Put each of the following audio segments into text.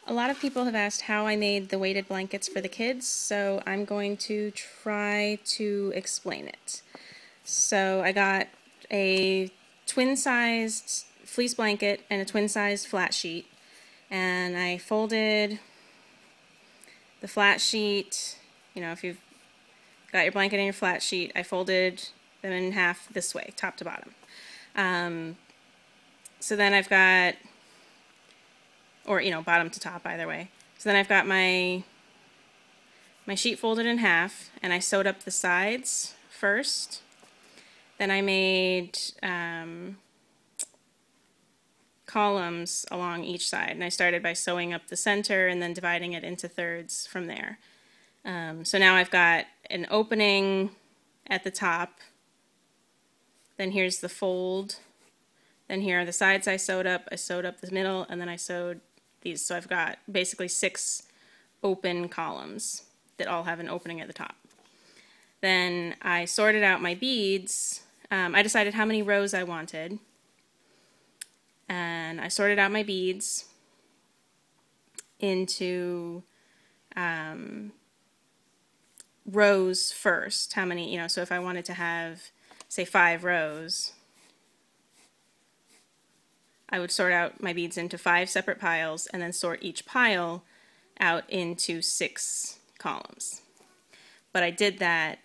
A lot of people have asked how I made the weighted blankets for the kids, so I'm going to try to explain it. So I got a twin-sized fleece blanket and a twin-sized flat sheet, and I folded the flat sheet, if you've got your blanket and your flat sheet, I folded them in half this way, top to bottom. So then I've got, or bottom to top, either way. So then I've got my sheet folded in half, and I sewed up the sides first. Then I made columns along each side, and I started by sewing up the center and then dividing it into thirds from there. So now I've got an opening at the top, then here's the fold, then here are the sides I sewed up the middle, and then I sewed these. So I've got basically 6 open columns that all have an opening at the top. Then I sorted out my beads. I decided how many rows I wanted, and I sorted out my beads into rows first. How many, so if I wanted to have, say, 5 rows, I would sort out my beads into 5 separate piles and then sort each pile out into 6 columns. But I did that,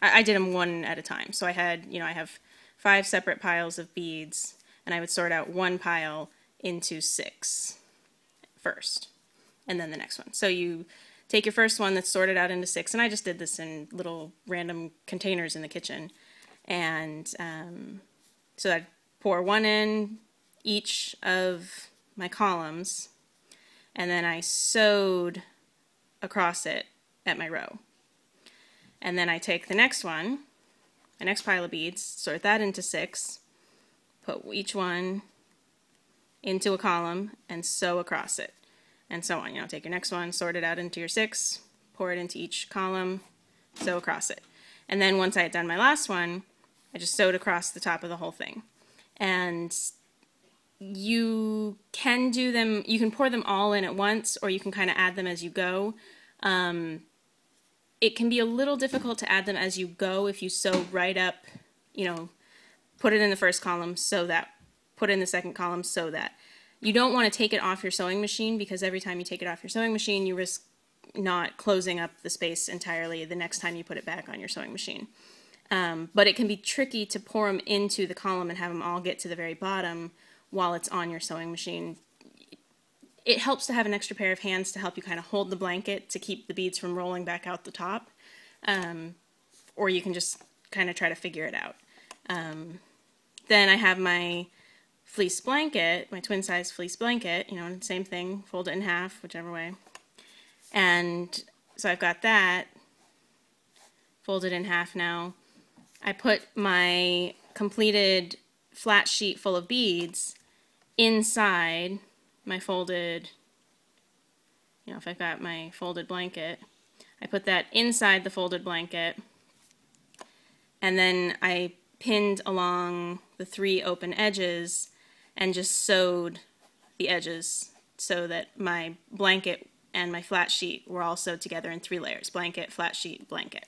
I did them one at a time. So I had, I have 5 separate piles of beads, and I would sort out one pile into 6 first, and then the next one. So you take your first one that's sorted out into 6, and I just did this in little random containers in the kitchen. And so I'd pour one in each of my columns, and then I sewed across it at my row. And then I take the next one, my next pile of beads, sort that into 6, put each one into a column, and sew across it. And so on. Take your next one, sort it out into your 6, pour it into each column, sew across it. And then once I had done my last one, I just sewed across the top of the whole thing. And you can do them, you can pour them all in at once, or you can kind of add them as you go. It can be a little difficult to add them as you go if you sew right up, put it in the first column, sew that, put it in the second column, sew that. You don't want to take it off your sewing machine, because every time you take it off your sewing machine, you risk not closing up the space entirely the next time you put it back on your sewing machine. But it can be tricky to pour them into the column and have them all get to the very bottom while it's on your sewing machine. It helps to have an extra pair of hands to help you kind of hold the blanket to keep the beads from rolling back out the top. Or you can just kind of try to figure it out. Then I have my fleece blanket, my twin-size fleece blanket, same thing, fold it in half, whichever way. And so I've got that folded in half now. I put my completed flat sheet full of beads inside my folded, if I've got my folded blanket, I put that inside the folded blanket, and then I pinned along the 3 open edges and just sewed the edges so that my blanket and my flat sheet were all sewed together in 3 layers, blanket, flat sheet, blanket.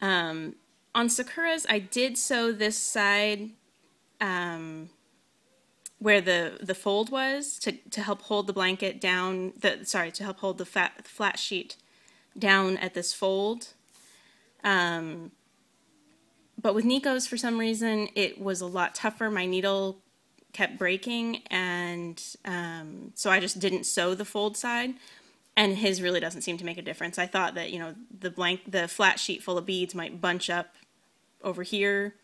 On Sakura's, I did sew this side where the fold was to help hold the blanket down, to help hold the flat sheet down at this fold. But with Nico's, for some reason, it was a lot tougher. My needle kept breaking, and so I just didn't sew the fold side, and his really doesn't seem to make a difference. I thought that, the flat sheet full of beads might bunch up over here,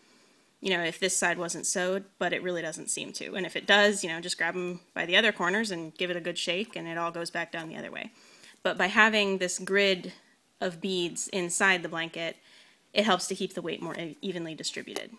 if this side wasn't sewed, but it really doesn't seem to. And if it does, just grab them by the other corners and give it a good shake, and it all goes back down the other way. But by having this grid of beads inside the blanket, it helps to keep the weight more evenly distributed.